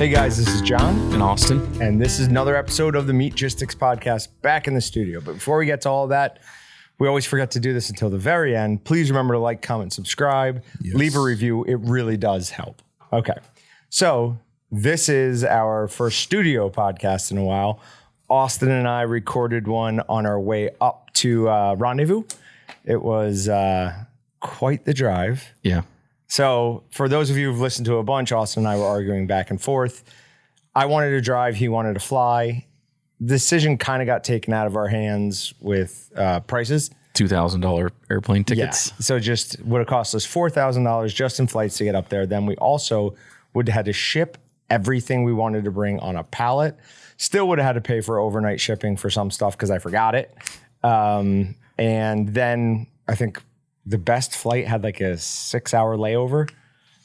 Hey guys, this is Jon and Austin, and this is another episode of the Meatgistics podcast back in the studio. But before we get to all that, we always forget to do this until the very end. Please remember to like, comment, subscribe, leave a review. It really does help. Okay, so this is our first studio podcast in a while. Austin and I recorded one on our way up to Rendezvous. It was quite the drive. Yeah. So for those of you who've listened to a bunch, Austin and I were arguing back and forth. I wanted to drive. He wanted to fly. The decision kind of got taken out of our hands with prices. $2,000 airplane tickets. Yeah. So just would have cost us $4,000 just in flights to get up there. Then we also would have had to ship everything we wanted to bring on a pallet. Still would have had to pay for overnight shipping for some stuff because I forgot it. And then I think the best flight had like a 6-hour layover.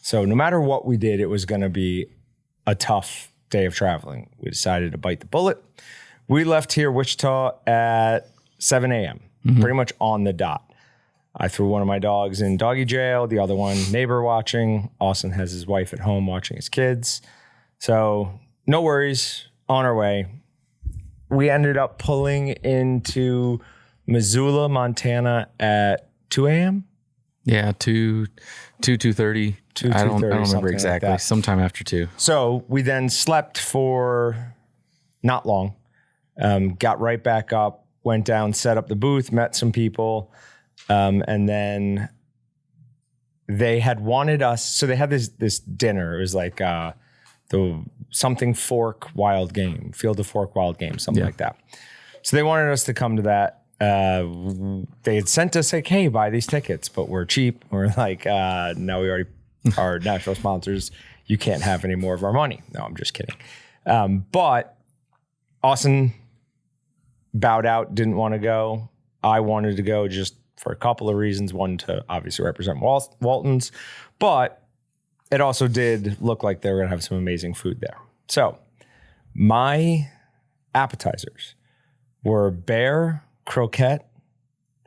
So no matter what we did, it was going to be a tough day of traveling. We decided to bite the bullet. We left here, Wichita, at 7 a.m., pretty much on the dot. I threw one of my dogs in doggy jail, the other one neighbor watching. Austin has his wife at home watching his kids. So no worries, on our way. We ended up pulling into Missoula, Montana at 2 a.m.? Yeah, 2:30. I don't remember exactly. Like sometime after 2. So we then slept for not long, got right back up, went down, set up the booth, met some people, and then they had wanted us. So they had this dinner. It was like the something fork wild game, field of fork wild game, something like that. So they wanted us to come to that. They had sent us like, hey, buy these tickets, but we're cheap. We're like, no, we already are national sponsors. You can't have any more of our money. No, I'm just kidding. But Austin bowed out, didn't want to go. I wanted to go just for a couple of reasons. One, to obviously represent Walton's, but it also did look like they were going to have some amazing food there. So my appetizers were bear croquette,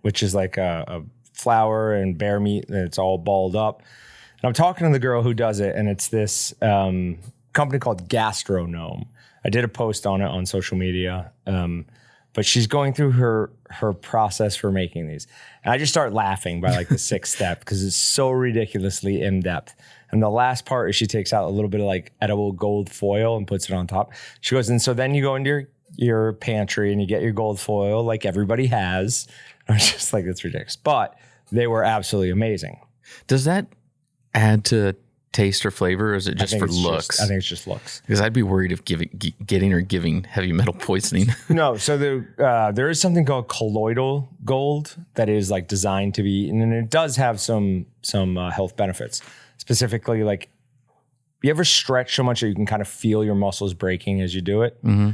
which is like a flour and bear meat, and it's all balled up. And I'm talking to the girl who does it, and it's this company called Gastronome. I did a post on it on social media, but she's going through her process for making these. And I just start laughing by like the sixth step because it's so ridiculously in-depth. And the last part is she takes out a little bit of like edible gold foil and puts it on top. She goes, and so then you go into your pantry and you get your gold foil like everybody has. I was just like, that's ridiculous. But they were absolutely amazing. Does that add to taste or flavor, or is it just for looks? I think it's just looks. Because I'd be worried of giving heavy metal poisoning. No, so there is something called colloidal gold that is like designed to be eaten, and it does have some health benefits. Specifically, like, you ever stretch so much that you can kind of feel your muscles breaking as you do it? Mm-hmm.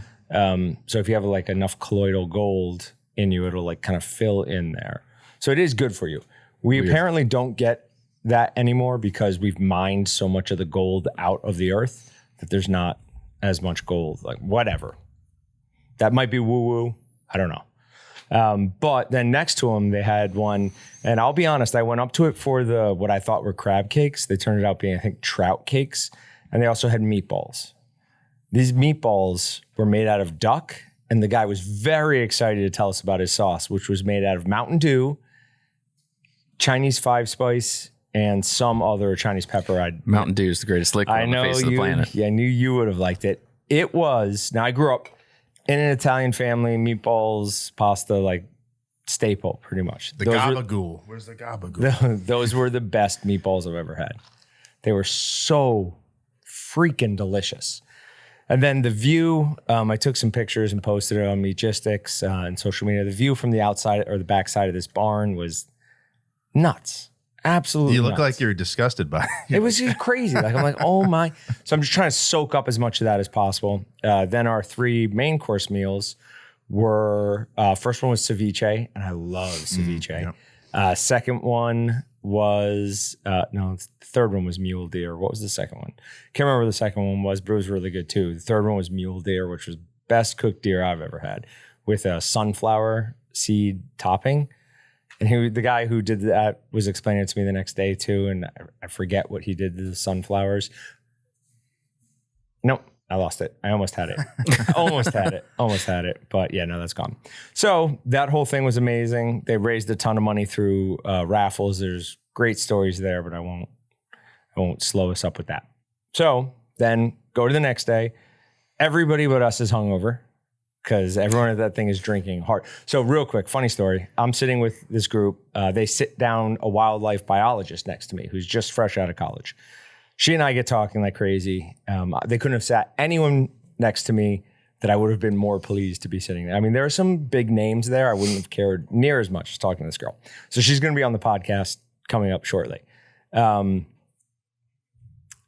So if you have like enough colloidal gold in you, it'll like kind of fill in there. So it is good for you. We apparently don't get that anymore because we've mined so much of the gold out of the earth that there's not as much gold, like whatever. That might be woo-woo. I don't know. But then next to them, they had one, and I'll be honest, I went up to it for what I thought were crab cakes. They turned out being, I think, trout cakes. And they also had meatballs. These meatballs were made out of duck, and the guy was very excited to tell us about his sauce, which was made out of Mountain Dew, Chinese 5-spice, and some other Chinese pepper. Mountain Dew is the greatest liquid on the face of the planet. Yeah, I knew you would have liked it. It was, now I grew up in an Italian family, meatballs, pasta, like staple, pretty much. The gabagool. Where's the gabagool? Those were the best meatballs I've ever had. They were so freaking delicious. And then the view, I took some pictures and posted it on Meatgistics and social media. The view from the outside or the backside of this barn was nuts. Absolutely You look nuts. like you're disgusted by it. It was just crazy. Like, I'm like, oh my. So I'm just trying to soak up as much of that as possible. Then our 3 main course meals were, first one was ceviche, and I love ceviche. Second one was, the third one was mule deer. What was the second one? Can't remember what the second one was, but it was really good too. The third one was mule deer, which was best cooked deer I've ever had, with a sunflower seed topping. And the guy who did that was explaining it to me the next day too, and I forget what he did to the sunflowers. Nope, I lost it. I almost had it. Almost had it. But yeah, no, that's gone. So that whole thing was amazing. They raised a ton of money through raffles. There's great stories there, but I won't slow us up with that. So then go to the next day. Everybody but us is hungover because everyone at that thing is drinking hard. So real quick, funny story. I'm sitting with this group. They sit down a wildlife biologist next to me who's just fresh out of college. She and I get talking like crazy. They couldn't have sat anyone next to me that I would have been more pleased to be sitting there. I mean, there are some big names there. I wouldn't have cared near as much as talking to this girl. So she's going to be on the podcast coming up shortly.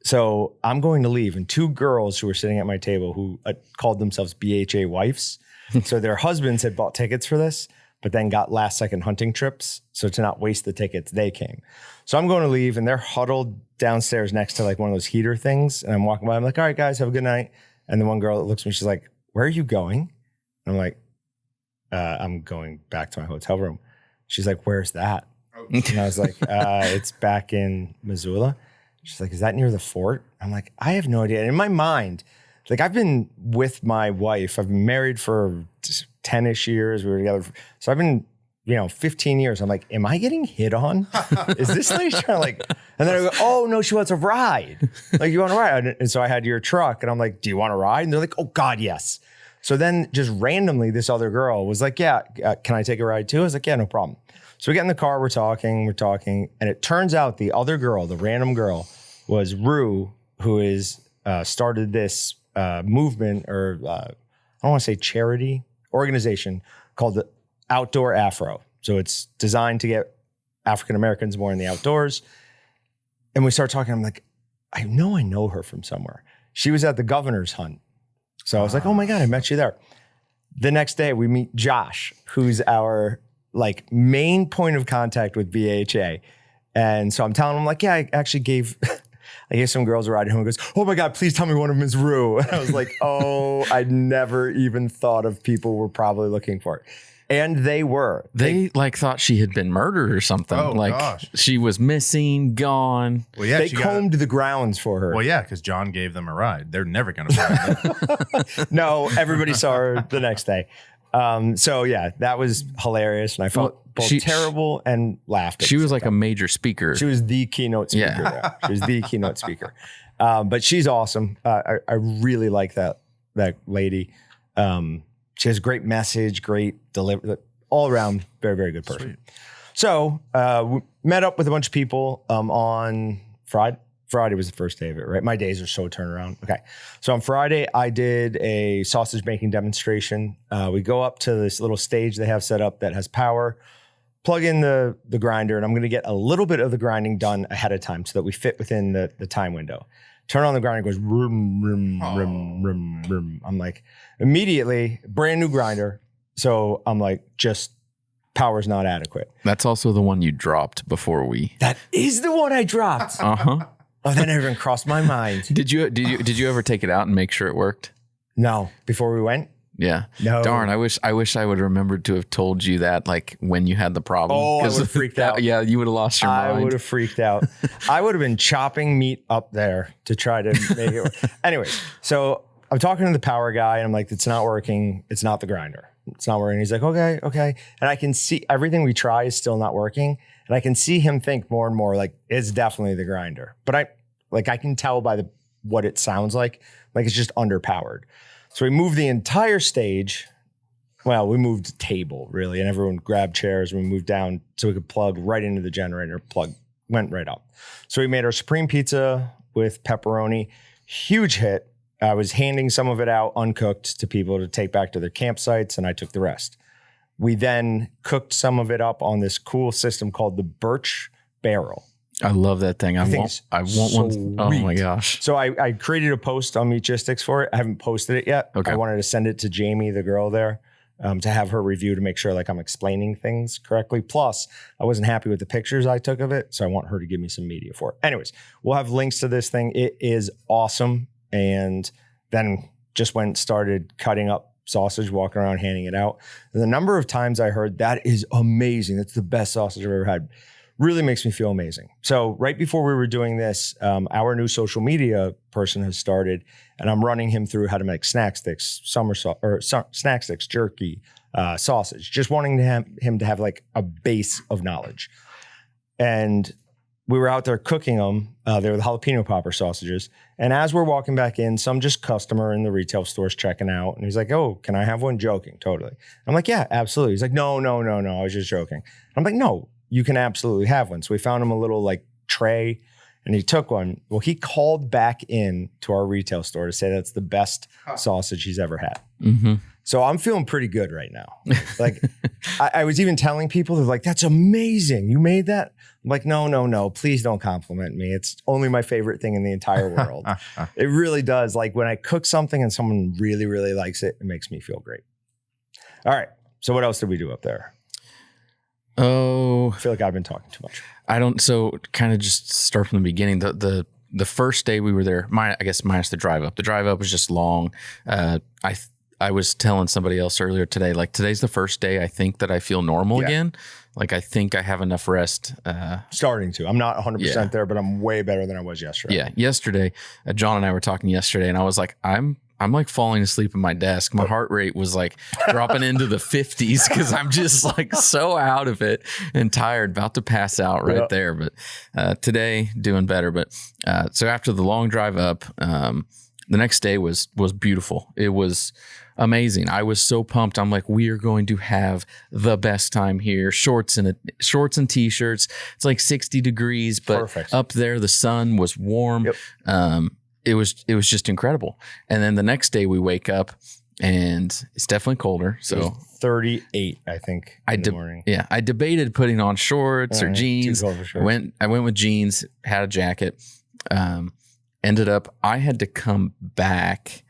So I'm going to leave, and two girls who were sitting at my table who called themselves BHA wives. So their husbands had bought tickets for this, but then got last second hunting trips. So to not waste the tickets, they came. So I'm going to leave, and they're huddled downstairs next to like one of those heater things. And I'm walking by, I'm like, all right, guys, have a good night. And the one girl looks at me, she's like, where are you going? And I'm like, I'm going back to my hotel room. She's like, where's that? And I was like, it's back in Missoula. She's like, is that near the fort? I'm like, I have no idea. And in my mind, like I've been with my wife. I've been married for 10-ish years. We were together. So I've been, 15 years. I'm like, am I getting hit on? Is this lady trying to like, and then I go, oh no, she wants a ride. Like, you want to ride? And so I had your truck and I'm like, do you want to ride? And they're like, oh God, yes. So then just randomly, this other girl was like, yeah, can I take a ride too? I was like, yeah, no problem. So we get in the car, we're talking. And it turns out the other girl, the random girl, was Rue, who is started this movement or I don't want to say charity organization called the Outdoor Afro. So it's designed to get African Americans more in the outdoors. And we start talking. I'm like, I know her from somewhere. She was at the governor's hunt. So I was like, oh my God, I met you there. The next day we meet Josh, who's our like main point of contact with BHA. And so I'm telling him like, yeah, I actually gave some girls a ride home. He goes, oh my God, please tell me one of them is Rue. And I was like, oh, I never even thought of people were probably looking for it. And they were. They like thought she had been murdered or something. Oh, like gosh. She was missing, gone. Well, yeah, they combed the grounds for her. Well, yeah, because John gave them a ride. They're never going to find her. No, everybody saw her the next day. So yeah, that was hilarious. And I felt both terrible and laughed. She was like a major speaker. She was the keynote speaker there. She was the keynote speaker. But she's awesome. I really like that lady. She has a great message, great delivery, all around, very, very good person. Sweet. So we met up with a bunch of people on Friday. Friday was the first day of it, right? My days are so turnaround. Okay. So on Friday, I did a sausage making demonstration. We go up to this little stage they have set up that has power, plug in the grinder, and I'm going to get a little bit of the grinding done ahead of time so that we fit within the time window. Turn on the grinder, goes rum, rum, rum, rum, rum. I'm like, immediately, brand new grinder. So I'm like, just power's not adequate. That's also the one you dropped before we. That is the one I dropped. Uh-huh. Oh, that never even crossed my mind. Did you ever take it out and make sure it worked? No, before we went. Yeah. No. Darn, I wish I would have remembered to have told you that like when you had the problem. Oh, I would have freaked out. Yeah, you would have lost your mind. I would have freaked out. I would have been chopping meat up there to try to make it work. Anyways, so I'm talking to the power guy and I'm like, it's not working. It's not the grinder. It's not working. He's like, okay. And I can see everything we try is still not working. And I can see him think more and more like it's definitely the grinder. But I can tell by what it sounds like it's just underpowered. So we moved the entire stage. Well, we moved the table really, and everyone grabbed chairs. And we moved down so we could plug right into the generator. Plug went right up. So we made our supreme pizza with pepperoni. Huge hit. I was handing some of it out uncooked to people to take back to their campsites, and I took the rest. We then cooked some of it up on this cool system called the Birch Barrel. I love that thing. I want one. Oh my gosh. So I created a post on Meatgistics for it. I haven't posted it yet. Okay. I wanted to send it to Jamie, the girl there, to have her review to make sure like I'm explaining things correctly. Plus, I wasn't happy with the pictures I took of it. So I want her to give me some media for it. Anyways, we'll have links to this thing. It is awesome. And then just started cutting up sausage, walking around, handing it out. And the number of times I heard, that is amazing. That's the best sausage I've ever had. really makes me feel amazing. So right before we were doing this, our new social media person has started, and I'm running him through how to make snack sticks, snack sticks, jerky, sausage, just wanting him to have like a base of knowledge. And we were out there cooking them. They were the jalapeno popper sausages. And as we're walking back in, some just customer in the retail store's checking out. And he's like, oh, can I have one? Joking, totally. I'm like, yeah, absolutely. He's like, no, I was just joking. I'm like, no, you can absolutely have one. So we found him a little like tray and he took one. Well, he called back in to our retail store to say that's the best sausage he's ever had. Mm-hmm. So I'm feeling pretty good right now. Like I was even telling people, they're like, that's amazing. You made that? I'm like, no. Please don't compliment me. It's only my favorite thing in the entire world. It really does. Like when I cook something and someone really, really likes it, it makes me feel great. All right. So what else did we do up there? Oh, I feel like I've been talking too much. I don't. So kind of just start from the beginning. The first day we were there, I guess minus the drive up. The drive up was just long. I was telling somebody else earlier today, like today's the first day I think that I feel normal again. Like I think I have enough rest. Starting to. I'm not 100% there, but I'm way better than I was yesterday. Yeah. Yesterday, John and I were talking yesterday, and I was like, I'm like falling asleep in my desk. My heart rate was like dropping into the 50s because I'm just like so out of it and tired, about to pass out right there. But today, doing better. But so after the long drive up, the next day was beautiful. It was amazing. I was so pumped. I'm like, we are going to have the best time here. Shorts and t-shirts. It's like 60 degrees, but perfect. Up there the sun was warm. Yep. It was just incredible. And then the next day we wake up and it's definitely colder. So 38, I think, in the morning. Yeah, I debated putting on shorts or jeans. I went with jeans, had a jacket. Ended up, I had to come back.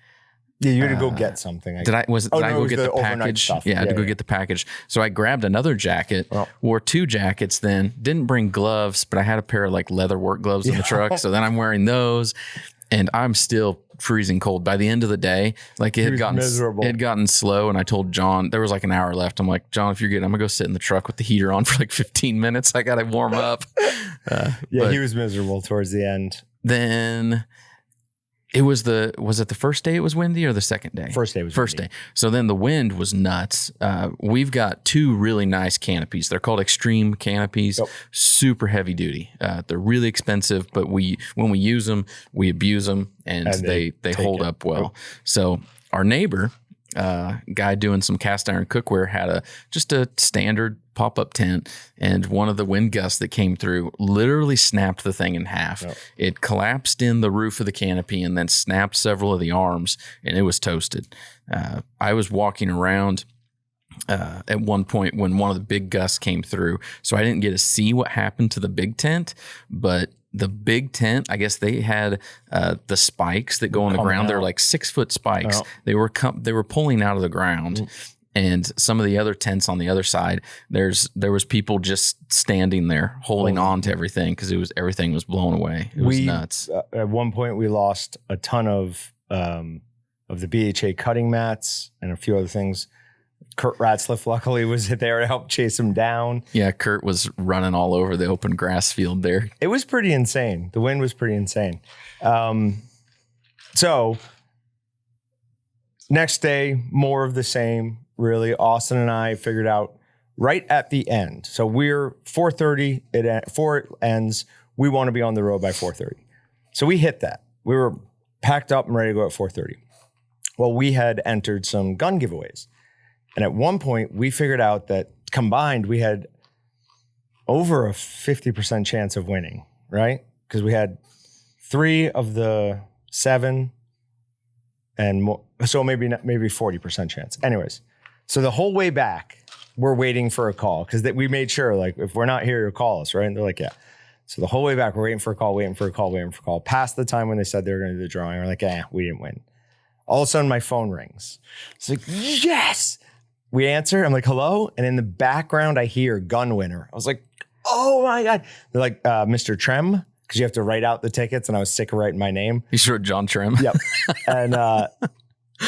Yeah, you had to go get something. Did I go get the package? Stuff. Yeah, I had to go get the package. So I grabbed another jacket, wore two jackets then, didn't bring gloves, but I had a pair of like leather work gloves in the truck. So then I'm wearing those and I'm still freezing cold. By the end of the day, like it had gotten slow. And I told John, there was like an hour left. I'm like, John, if you're good, I'm gonna go sit in the truck with the heater on for like 15 minutes. I got to warm up. He was miserable towards the end. Then it was it the first day it was windy or the second day? First day was first windy. day. So then the wind was nuts. We've got two really nice canopies. They're called extreme canopies, super heavy duty. They're really expensive, but when we use them, we abuse them and they hold up well. So our neighbor, guy doing some cast iron cookware had just a standard pop-up tent, and one of the wind gusts that came through literally snapped the thing in half. It collapsed in the roof of the canopy and then snapped several of the arms, and it was toasted. I was walking around at one point when one of the big gusts came through, so I didn't get to see what happened to the big tent, but the big tent, I guess they had the spikes that go on the ground. They're like 6-foot spikes. They were pulling out of the ground. And some of the other tents on the other side, there was people just standing there holding on to everything because everything was blown away. It was nuts. At one point, we lost a ton of the BHA cutting mats and a few other things. Kurt Ratzliff, luckily, was there to help chase him down. Yeah, Kurt was running all over the open grass field there. It was pretty insane. The wind was pretty insane. So next day, more of the same. Really, Austin and I figured out right at the end. So we're 4:30. Before it ends, we want to be on the road by 4:30. So we hit that. We were packed up and ready to go at 4:30. Well, we had entered some gun giveaways. And at one point, we figured out that combined, we had over a 50% chance of winning, right? Because we had 3 of the 7 and more. So maybe 40% chance. Anyways, so the whole way back, we're waiting for a call because we made sure, like, if we're not here, you'll call us, right? And they're like, yeah. So the whole way back, we're waiting for a call. Past the time when they said they were going to do the drawing, we're like, we didn't win. All of a sudden, my phone rings. It's like, yes! We answer. I'm like, hello? And in the background, I hear gun winner. I was like, oh my God. They're like, Mr. Trem, because you have to write out the tickets. And I was sick of writing my name. You wrote John Trem? Yep.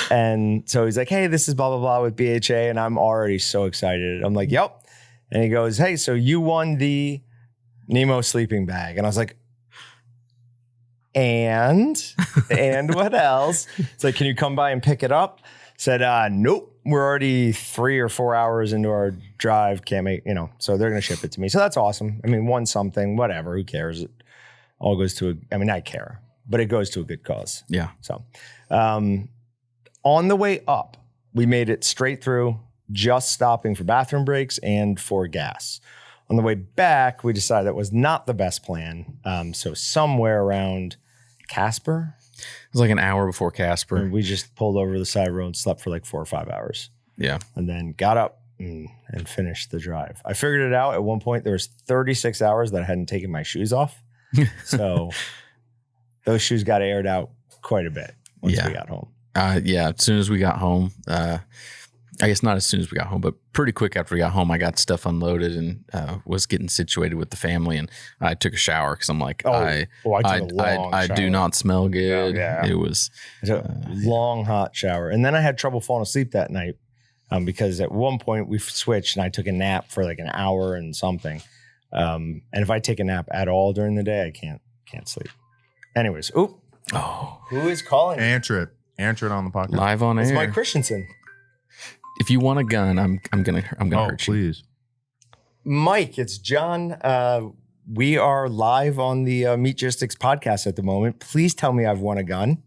And so he's like, hey, this is blah, blah, blah with BHA. And I'm already so excited. I'm like, yep. And he goes, hey, so you won the Nemo sleeping bag. And I was like, and what else? It's like, can you come by and pick it up? Said, nope. We're already 3 or 4 hours into our drive. Can't make, so they're going to ship it to me. So that's awesome. I mean, one something, whatever, who cares? It all goes to I care, but it goes to a good cause. Yeah. So on the way up, we made it straight through, just stopping for bathroom breaks and for gas. On the way back, we decided that was not the best plan. So somewhere around Casper. It was like an hour before Casper. And we just pulled over the side of the road and slept for like 4 or 5 hours. Yeah. And then got up and finished the drive. I figured it out. At one point, there was 36 hours that I hadn't taken my shoes off. So those shoes got aired out quite a bit once we got home. As soon as we got home, I guess not as soon as we got home, but pretty quick after we got home, I got stuff unloaded and was getting situated with the family, and I took a shower because I'm like, I do not smell good. Yeah. It was a long hot shower, and then I had trouble falling asleep that night because at one point we switched and I took a nap for like an hour and something. And if I take a nap at all during the day, I can't sleep. Anyways, who is calling? Answer it on the podcast. Live on air. It's Mike Christensen. If you want a gun, I'm gonna hurt you. Please. Mike, it's John. We are live on the Meatgistics podcast at the moment. Please tell me I've won a gun.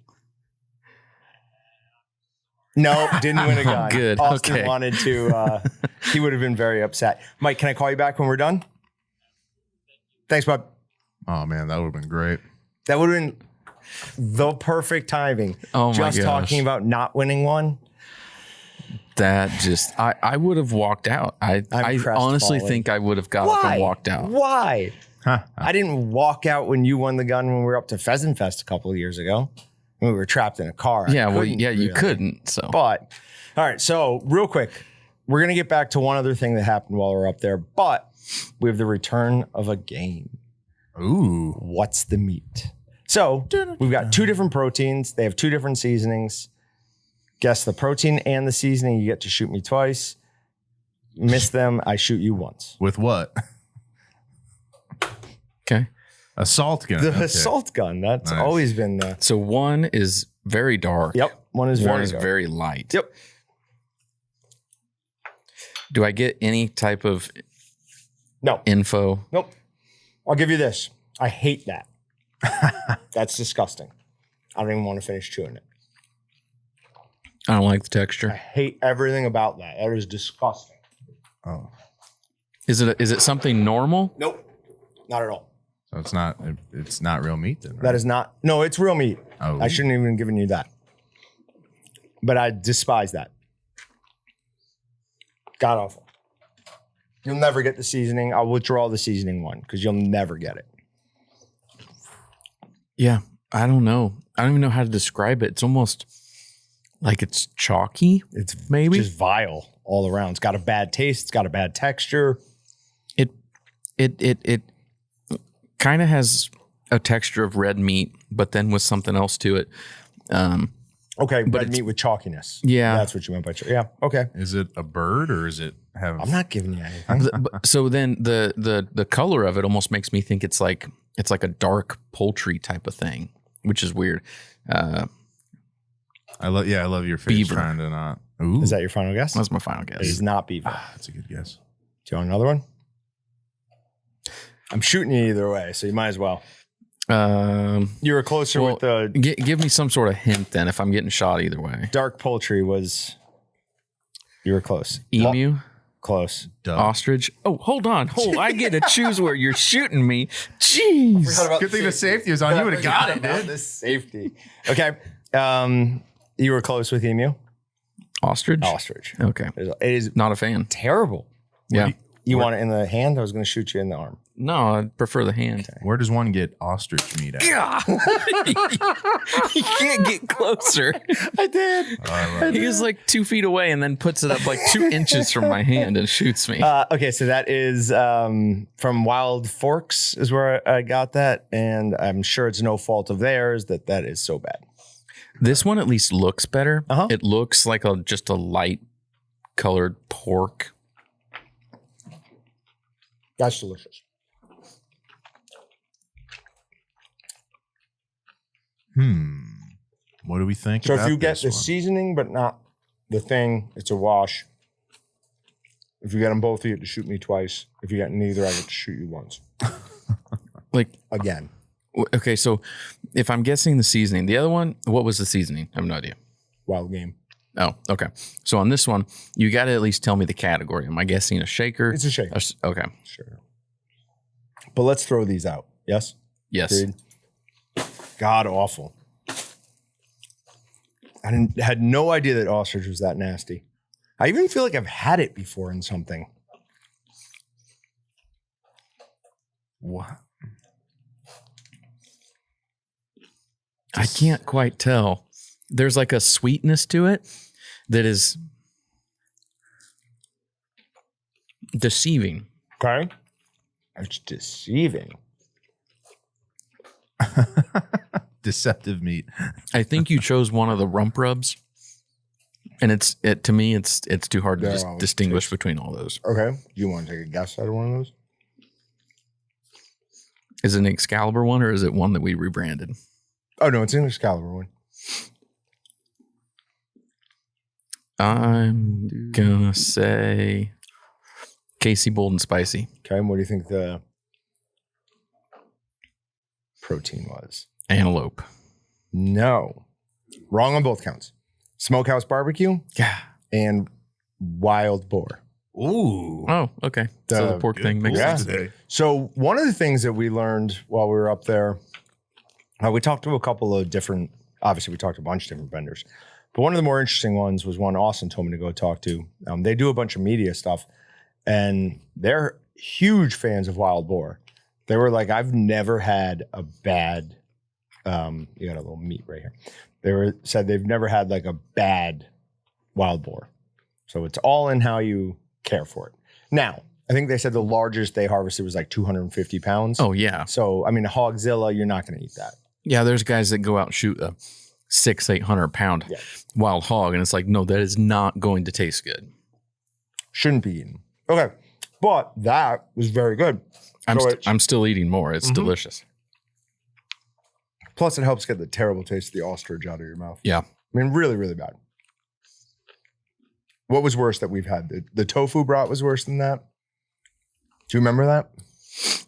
No, didn't win a gun. Good. Austin wanted to. He would have been very upset. Mike, can I call you back when we're done? Thanks, bud. Oh man, that would have been great. That would have been the perfect timing. Oh my Just gosh. talking about not winning one. That just, I would have walked out. I honestly think I would have got up and walked out. Why? I didn't walk out when you won the gun when we were up to Pheasant Fest a couple of years ago. When we were trapped in a car. You couldn't. So, but all right. So real quick, we're gonna get back to one other thing that happened while we're up there, but we have the return of a game. Ooh, what's the meat? So we've got 2 different proteins. They have 2 different seasonings. Guess the protein and the seasoning. You get to shoot me twice. Miss them, I shoot you once. with what? okay. Assault gun. The assault gun. That's Nice. always been the. So one is very dark. Yep. One is very light. Yep. Do I get any type of No. info? Nope. I'll give you this. I hate that. That's disgusting. I don't even want to finish chewing it. I don't like the I texture. hate everything about that. That is disgusting. Oh, Is it something normal? Nope. Not at all. so it's not real meat then, right? That is not. No, it's real meat. Oh. I shouldn't even have given you that. But I despise that. God awful. You'll never get the seasoning. I'll withdraw the seasoning one because you'll never get it. Yeah. I don't know. I don't even know how to describe it. It's almost like it's chalky. It's maybe just vile all around. It's got a bad taste. It's got a bad texture. It kind of has a texture of red meat, but then with something else to it. Okay, red meat with chalkiness. Yeah. That's what you meant by chalky. Yeah, okay. Is it a bird or is it have? I'm not giving you anything. So then the color of it almost makes me think it's like a dark poultry type of thing, which is weird. I love your face Beaver. trying to not. Ooh, Is that your final guess? That's my final It guess. is not beaver. that's a good guess. Do you want another one? I'm shooting you either way, so you might as well. You were closer with the Give me some sort of hint then if I'm getting shot either way. dark poultry was. You were close. Emu? Close. Duh. Ostrich? Oh, hold on. I get to choose where you're shooting me. Jeez. Good thing the safety was on. You would have got it, dude. The safety. Okay. You were close with emu. Ostrich? Ostrich. Okay. It is Not a fan. terrible. Yeah. You want it in the hand? I was going to shoot you in the arm. No, I prefer the hand. Where does one get ostrich meat at? You can't get closer. I did. He was like 2 feet away and then puts it up like 2 inches from my hand and shoots me. Okay, so that is from Wild Forks is where I got that. And I'm sure it's no fault of theirs that is so bad. This one at least looks better. Uh-huh. It looks like just a light colored pork. That's delicious. What do we think So about if you get this the one? seasoning but not the thing, it's a wash. If you get them both, you get to shoot me twice. If you get neither, I get to shoot you once. Like, Again. okay, so if I'm guessing the seasoning, the other one, what was the seasoning? I have no idea. Wild game. Oh, okay. So on this one, you got to at least tell me the category. Am I guessing a shaker? It's a shaker. Okay. Sure. But let's throw these out. Yes? Yes. Agreed? God awful. I had no idea that ostrich was that nasty. I even feel like I've had it before in something. What? I can't quite tell. There's like a sweetness to it that is deceiving. Okay. It's deceiving. Deceptive meat. I think you chose one of the rump rubs, and to me it's too hard to They're just all distinguish between all those. Okay. Do you want to take a guess out of one of those? Is it an Excalibur one or is it one that we rebranded? Oh, no, it's an Excalibur one. I'm gonna say Casey Bold and Spicy. Okay. And what do you think the protein was? Antelope. No. Wrong on both counts. Smokehouse barbecue Yeah. and wild boar. Ooh. Oh, okay. So the pork thing makes Yeah. sense. Today. So one of the things that we learned while we were up there, we talked to a couple of different, obviously we talked to a bunch of different vendors, but one of the more interesting ones was one Austin told me to go talk to. They do a bunch of media stuff and they're huge fans of wild boar. They were like, I've never had a bad, you got a little meat right here. Said they've never had like a bad wild boar. So it's all in how you care for it. Now, I think they said the largest they harvested was like 250 pounds. Oh yeah. So, I mean, a Hogzilla, you're not going to eat that. Yeah, there's guys that go out and shoot a 600-800 pound Yeah. wild hog, and it's like, no, that is not going to taste good. Shouldn't be eaten. Okay. But that was very good. I'm still eating more. It's delicious. Plus, it helps get the terrible taste of the ostrich out of your mouth. Yeah. I mean, really, really bad. What was worse that we've had? The tofu brat was worse than that. Do you remember that?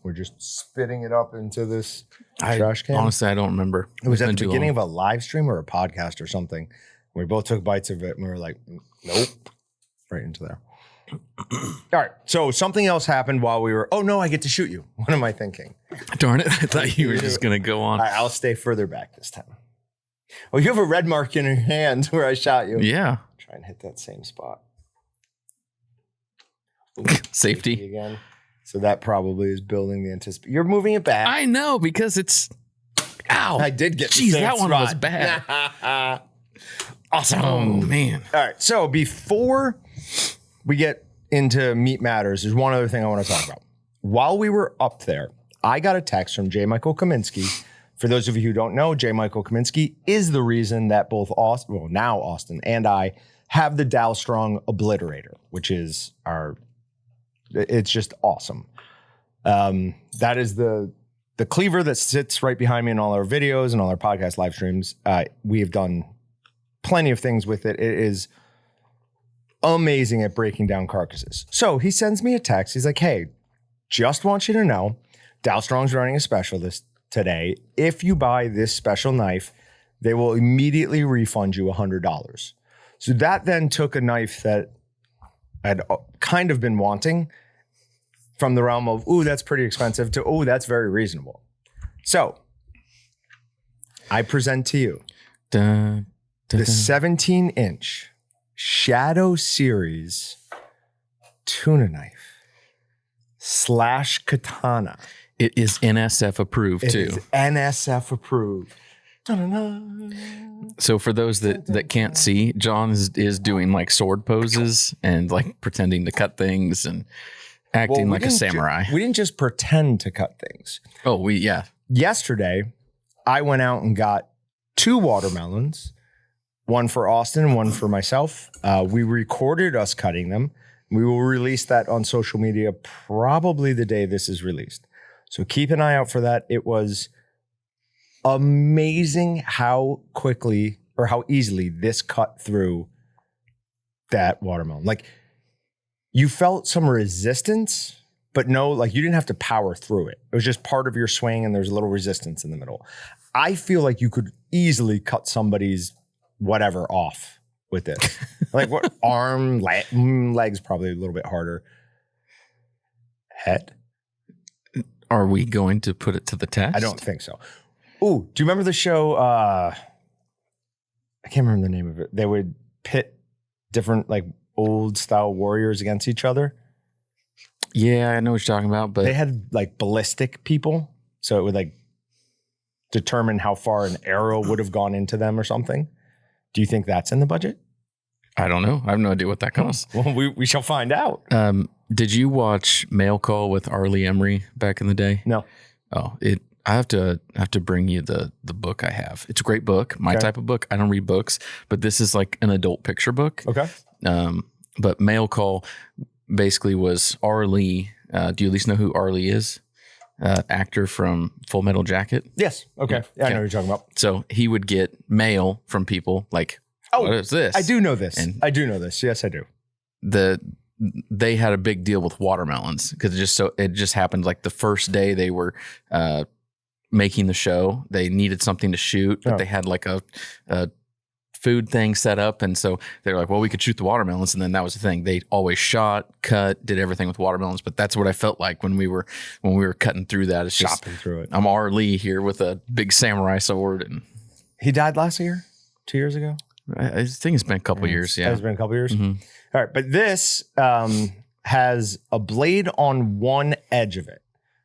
We're just spitting it up into this trash can. Honestly, I don't remember. It was at been the too beginning long. of a live stream or a podcast or something. We both took bites of it and we were like, nope, right into there. All right. So something else happened while we were, oh no, I get to shoot you. What am I thinking? Darn it. I thought you were just going to go on. All right, I'll stay further back this time. Oh, you have a red mark in your hand where I shot you. Yeah. Try and hit that same spot. Safety. Again. So that probably is building the anticipation. You're moving it back. I know because it's, ow. I did get the Jeez, same that one was spot. bad. Awesome. Oh, man. All right. So before we get into Meat Matters, there's one other thing I want to talk about. While we were up there, I got a text from J. Michael Kaminsky. For those of you who don't know, J. Michael Kaminsky is the reason that both Austin, well, now Austin and I have the Dow Strong Obliterator, which is it's just awesome. That is the cleaver that sits right behind me in all our videos and all our podcast live streams. We have done plenty of things with it. It is amazing at breaking down carcasses. So he sends me a text. He's like, hey, just want you to know, Dow Strong's running a special today. If you buy this special knife, they will immediately refund you $100. So that then took a knife that I'd kind of been wanting from the realm of, ooh, that's pretty expensive to, ooh, that's very reasonable. So I present to you the 17-inch Shadow Series tuna knife / katana. It is NSF approved It too. is NSF approved. Dun-dun-dun. So for those that can't see, John is doing like sword poses and like pretending to cut things and acting we like a didn't samurai. we didn't just pretend to cut things. Yeah. Yesterday, I went out and got 2 watermelons, one for Austin and one for myself. We recorded us cutting them. We will release that on social media probably the day this is released. So keep an eye out for that. It was amazing how quickly or how easily this cut through that watermelon. Like you felt some resistance, but no, like you didn't have to power through it. It was just part of your swing and there's a little resistance in the middle. I feel like you could easily cut somebody's whatever off with this. Like what arm, legs probably a little bit harder. Head. Are we going to put it to the test? I don't think so. Ooh, do you remember the show? I can't remember the name of it. They would pit different like old style warriors against each other. Yeah, I know what you're talking about, but they had like ballistic people. So it would like determine how far an arrow would have gone into them or something. Do you think that's in the budget? I don't know. I have no idea what that costs. Well, we shall find out. Did you watch Mail Call with Arlie Emery back in the day? No. Oh, I have to bring you the book I have. It's a great book, my type of book. I don't read books, but this is like an adult picture book. Okay. But Mail Call basically was Arlie. Do you at least know who Arlie is? Actor from Full Metal Jacket. Yes. Okay. Yeah, I know what you're talking about. So he would get mail from people like, what is this? I do know this. And I do know this. Yes, I do. They had a big deal with watermelons because it just happened like the first day they were making the show. They needed something to shoot, but they had like a food thing set up, and so they were like, well, we could shoot the watermelons, and then that was the thing. They always shot, cut, did everything with watermelons, but that's what I felt like when we were cutting through that. It's just chopping through it. I'm R. Lee here with a big samurai sword, and he died last year, 2 years ago. I think it's been a couple years. Yeah, it's been a couple years. Mm-hmm. All right, but this has a blade on one edge of it,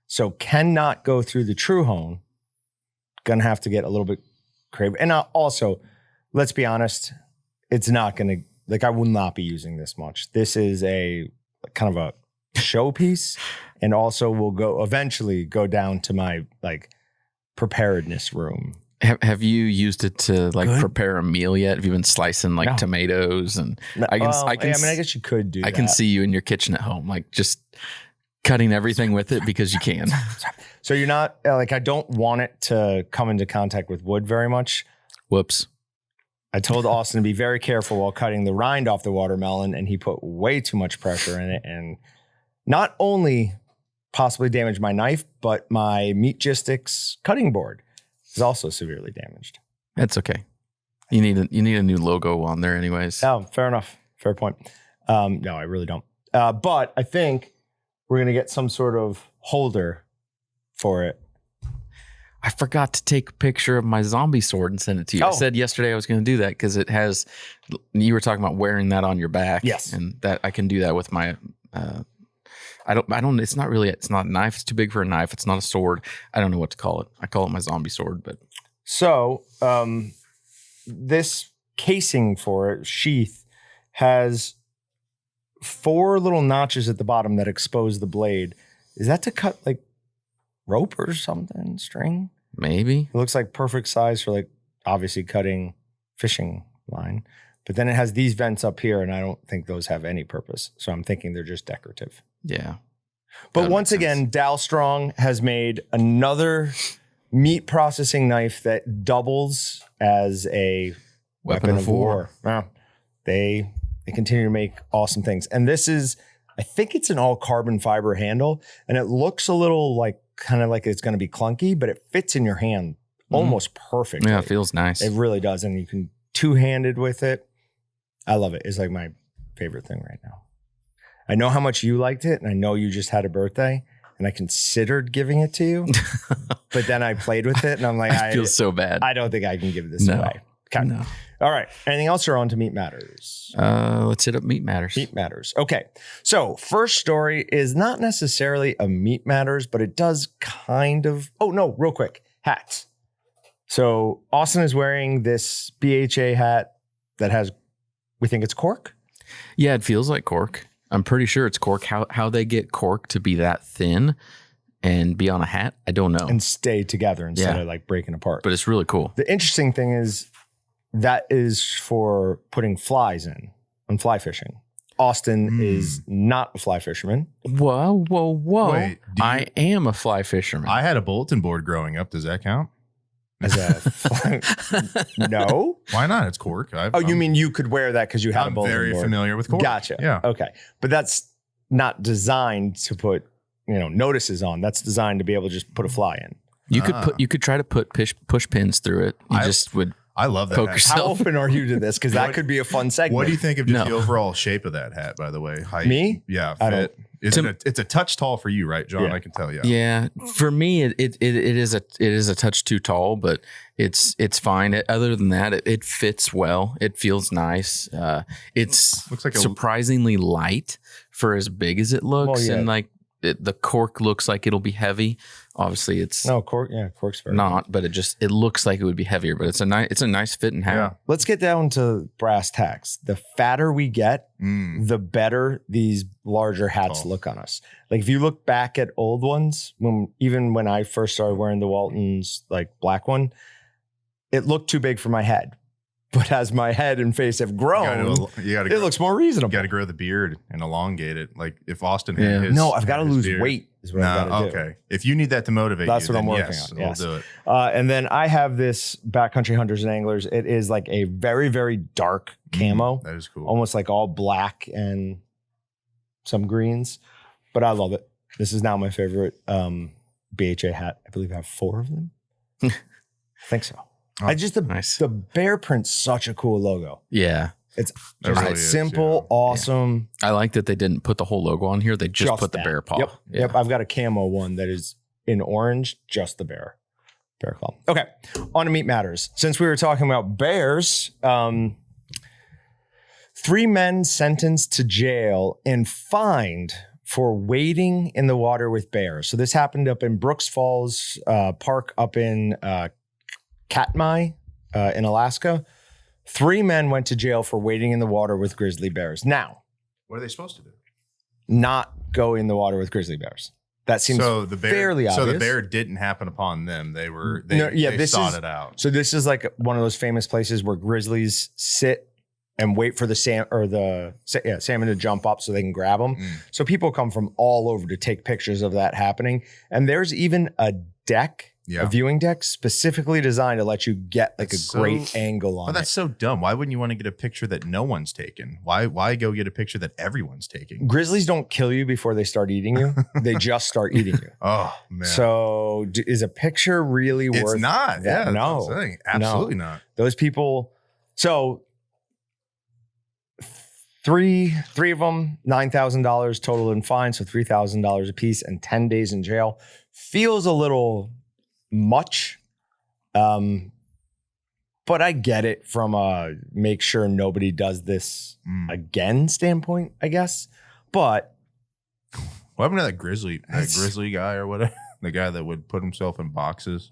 so cannot go through the true hone. Gonna have to get a little bit crazy, and also. Let's be honest, it's not going to, like, I will not be using this much. This is a kind of a showpiece, and also will eventually go down to my, like, preparedness room. Have you used it to, like, prepare a meal yet? Have you been slicing, like, tomatoes? And I guess you could do that. I can see you in your kitchen at home, like, just cutting everything with it because you can. So you're not, like, I don't want it to come into contact with wood very much. Whoops. I told Austin to be very careful while cutting the rind off the watermelon, and he put way too much pressure in it and not only possibly damaged my knife, but my Meatgistics cutting board is also severely damaged. That's okay. You need a new logo on there anyways. Oh, fair enough. Fair point. No, I really don't. But I think we're going to get some sort of holder for it. I forgot to take a picture of my zombie sword and send it to you. I said yesterday I was going to do that because it has, you were talking about wearing that on your back. Yes. And that I can do that with my, it's not a knife. It's too big for a knife. It's not a sword. I don't know what to call it. I call it my zombie sword, but. So, this casing for it, sheath, has 4 little notches at the bottom that expose the blade. Is that to cut like rope or something? String? Maybe. It looks like perfect size for like obviously cutting fishing line. But then it has these vents up here, and I don't think those have any purpose. So I'm thinking they're just decorative. Yeah. But once again, Dow Strong has made another meat processing knife that doubles as a weapon of war. Wow. They continue to make awesome things. And this is, I think it's an all carbon fiber handle, and it looks a little like kind of like it's going to be clunky, but it fits in your hand almost perfectly. Yeah, it feels nice. It really does. And you can two-handed with it. I love it. It's like my favorite thing right now. I know how much you liked it, and I know you just had a birthday, and I considered giving it to you, but then I played with it, and I'm like, I feel so bad. I don't think I can give this away. Okay. No. All right. Anything else, or on to Meat Matters? Let's hit up Meat Matters. Meat Matters. Okay. So first story is not necessarily a Meat Matters, but it does kind of. Oh, no, real quick. Hats. So Austin is wearing this BHA hat that has, we think it's cork? Yeah, it feels like cork. I'm pretty sure it's cork. How they get cork to be that thin and be on a hat, I don't know. And stay together instead of like breaking apart. But it's really cool. The interesting thing is that is for putting flies in on fly fishing. Austin is not a fly fisherman. Whoa. Wait, I am a fly fisherman. I had a bulletin board growing up. Does that count? As a no? Why not? It's cork. You mean you could wear that because you had a bowling very board? familiar with cork. Gotcha. Yeah. Okay. But that's not designed to put, notices on. That's designed to be able to just put a fly in. You could try to put push pins through it. You just would I love that poke hat. yourself. How open are you to this? Because that could be a fun segment. What do you think of just the overall shape of that hat, by the way? Height? Me? Yeah. I don't. It's a touch tall for you, right, John? Yeah. I can tell you. Yeah, for me, it is a touch too tall, but it's fine. Other than that, it fits well. It feels nice. It's Looks like surprisingly light for as big as it looks, Well, yeah. and like the cork looks like it'll be heavy. Obviously, it's No, cork. Yeah, cork's very not, but it looks like it would be heavier. But it's a nice fitting hat. Yeah. Let's get down to brass tacks. The fatter we get, the better these larger hats look on us. Like if you look back at old ones, even when I first started wearing the Waltons, like black one, it looked too big for my head. But as my head and face have grown, it looks more reasonable. You got to grow the beard and elongate it. Like if Austin had his. No, I've got to lose beard. weight. Is what I've got to do. Okay. If you need that to motivate That's you, what I'm then working yes, on. we'll Yes. do it. And then I have this Backcountry Hunters and Anglers. It is like a very, very dark camo, That is cool. almost like all black and some greens. But I love it. This is now my favorite BHA hat. I believe I have 4 of them. I think so. Oh, nice. The bear print's such a cool logo. Yeah. It's It just really is, simple, awesome. I like that they didn't put the whole logo on here. They just put the that. bear paw. Yep. Yeah. Yep. I've got a camo one that is in orange, just the bear claw. Okay. On to Meat Matters. Since we were talking about bears, 3 men sentenced to jail and fined for wading in the water with bears. So this happened up in Brooks Falls Park up in Katmai in Alaska. 3 men went to jail for wading in the water with grizzly bears. Now, What are they supposed to do? not go in the water with grizzly bears. That seems fairly obvious. So the bear didn't happen upon them. They this sought it out. So this is like one of those famous places where grizzlies sit and wait for the salmon to jump up so they can grab them. So people come from all over to take pictures of that happening. And there's even a deck, a viewing deck specifically designed to let you get like a great angle on it. But that's so dumb. Why wouldn't you want to get a picture that no one's taken? Why go get a picture that everyone's taking? Grizzlies don't kill you before they start eating you. They just start eating you. Oh, man. So is a picture really worth It's not. that? Yeah, No. that's what I'm saying. Absolutely not. Those people. So 3 of them, $9,000 total in fines, so $3,000 a piece and 10 days in jail. Feels a little much. But I get it from a make sure nobody does this again standpoint, I guess. But what happened to that grizzly guy or whatever? The guy that would put himself in boxes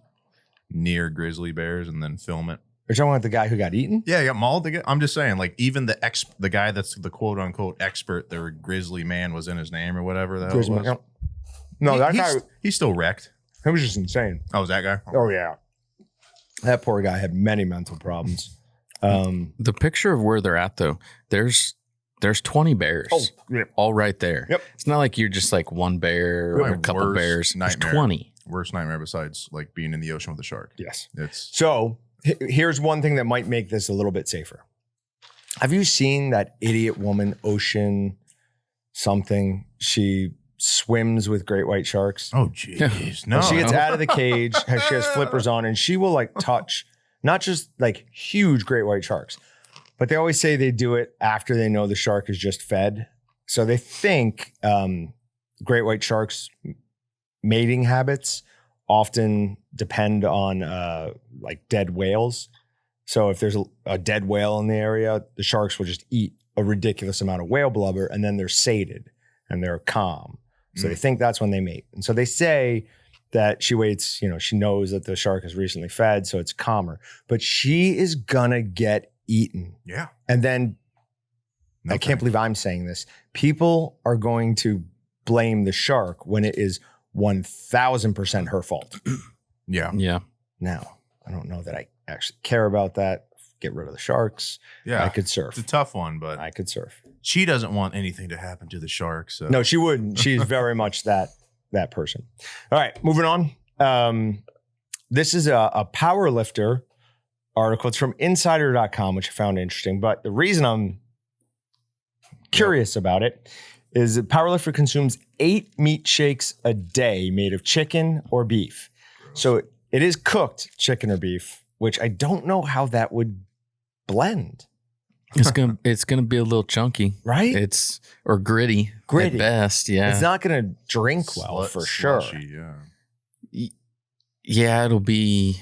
near grizzly bears and then film it. you're talking about the guy who got eaten? Yeah, he got mauled. I'm just saying, like, even the guy that's the quote unquote expert, the grizzly man was in his name or whatever the hell it was. No, that guy, he's still wrecked. he was just insane. Oh, was that guy? Oh, yeah. That poor guy had many mental problems. The picture of where they're at, though, there's 20 bears. Oh, yeah. All right there. Yep. It's not like you're just like one bear or My a couple worst bears. There's nightmare. 20. Worst nightmare besides like being in the ocean with a shark. Yes. It's So here's one thing that might make this a little bit safer. Have you seen that idiot woman, Ocean something? She swims with great white sharks. oh jeez, no. She gets out of the cage. She has flippers on, and she will like touch not just like huge great white sharks, but they always say they do it after they know the shark is just fed. So they think great white sharks' mating habits often depend on like dead whales. So if there's a dead whale in the area, the sharks will just eat a ridiculous amount of whale blubber, and then they're sated and they're calm. So they think that's when they mate. And so they say that she waits, she knows that the shark is recently fed, so it's calmer. But she is gonna get eaten. Yeah. And then I can't believe I'm saying this. People are going to blame the shark when it is 1,000% her fault. Yeah. Yeah. Now, I don't know that I actually care about that. Get rid of the sharks. Yeah. I could surf. It's a tough one, but I could surf. she doesn't want anything to happen to the shark. So No, she wouldn't. She's very much that person. All right, moving on. this is a power lifter article. It's from insider.com, which I found interesting. But the reason I'm curious about it is a powerlifter consumes 8 meat shakes a day made of chicken or beef. So it is cooked chicken or beef, which I don't know how that would blend. It's gonna be a little chunky, right? Or gritty at best. Yeah, it's not gonna drink well for sure. Yeah, it'll be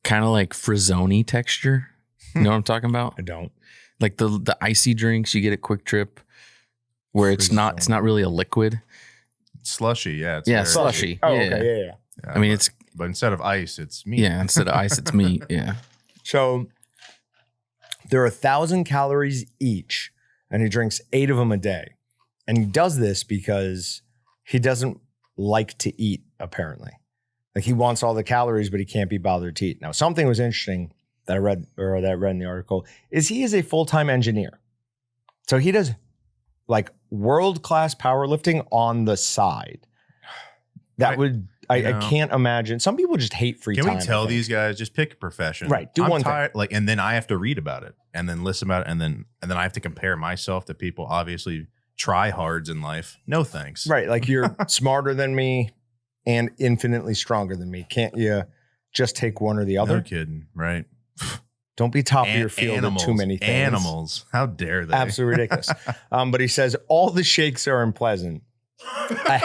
kind of like Frizzoni texture. You know what I'm talking about? I don't. Like the icy drinks you get at Quick Trip, where it's not really a liquid. It's slushy, yeah. It's slushy. Oh, yeah. okay, yeah. I mean, but instead of ice, it's meat. Yeah, instead of ice, it's meat. Yeah. So there are 1,000 calories each, and he drinks 8 of them a day. And he does this because he doesn't like to eat, apparently. Like he wants all the calories, but he can't be bothered to eat. Now, something was interesting that I read in the article is he is a full-time engineer. So he does like world-class powerlifting on the side. I can't imagine. Some people just hate free time. Can we tell these guys, just pick a profession? Right. Do one thing. Like, and then I have to read about it and then listen about it. And then I have to compare myself to people obviously try hards in life. No thanks. Right. Like you're smarter than me and infinitely stronger than me. Can't you just take one or the other? No kidding. Right. Don't be top of your field at too many things. Animals. How dare they? Absolutely ridiculous. But he says all the shakes are unpleasant. I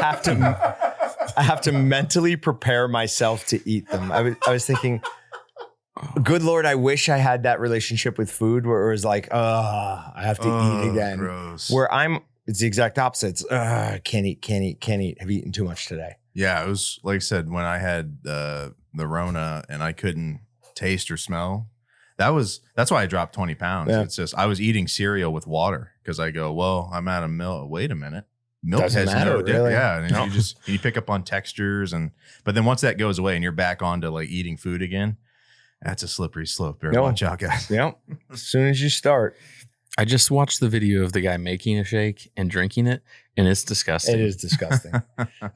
have to mentally prepare myself to eat them. I was thinking, good Lord, I wish I had that relationship with food where it was like, I have to eat again. Gross. Where it's the exact opposite. It's, can't eat. Have eaten too much today. Yeah, it was like I said, when I had the Rona and I couldn't taste or smell. That's why I dropped 20 pounds. Yeah. It's just I was eating cereal with water because I go, well, I'm out of milk. Wait a minute. Milk doesn't has matter, no really. Yeah. And you pick up on textures but then once that goes away and you're back on to like eating food again, that's a slippery slope. Watch out, guys. Yep. As soon as you start. I just watched the video of the guy making a shake and drinking it, and it's disgusting. It is disgusting.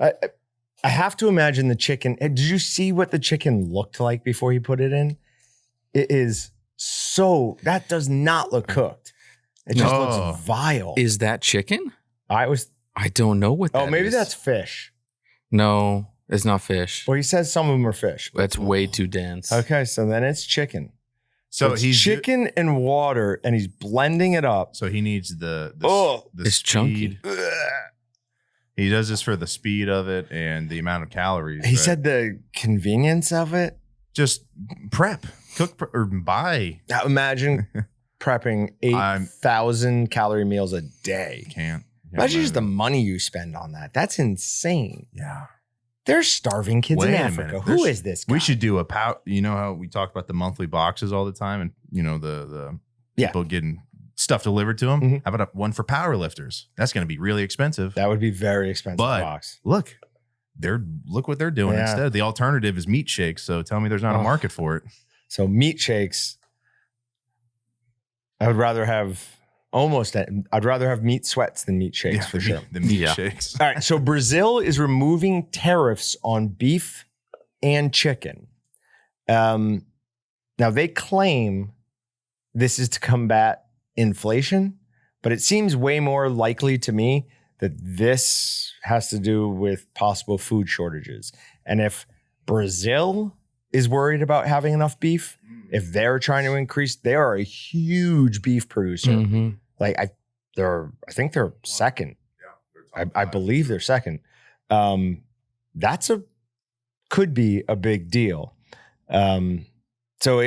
I have to imagine the chicken. Did you see what the chicken looked like before he put it in? It is that does not look cooked. It just looks vile. Is that chicken? I don't know what that is. Oh, maybe that's fish. No, it's not fish. Well, he says some of them are fish. That's way too dense. Okay, so then it's chicken. So it's chicken and water, and he's blending it up. So he needs the it's speed. chunky. He does this for the speed of it and the amount of calories. He said the convenience of it. Just prep, cook, or buy. Now imagine prepping 8,000 calorie meals a day. Can't. Imagine just the money you spend on that. That's insane. Yeah. There's starving kids in Africa. Who is this guy? We should do you know how we talk about the monthly boxes all the time and the people getting stuff delivered to them? Mm-hmm. How about one for power lifters? That's going to be really expensive. That would be very expensive box. Look what they're doing instead. The alternative is meat shakes. So tell me there's not a market for it. So meat shakes, I would rather have meat sweats than meat shakes for sure. The meat shakes. All right. So Brazil is removing tariffs on beef and chicken. Now they claim this is to combat inflation, but it seems way more likely to me that this has to do with possible food shortages. And if Brazil is worried about having enough beef, if they're trying to increase, they are a huge beef producer. Mm-hmm. Like I think they're second. Yeah, I believe they're second. Could be a big deal. So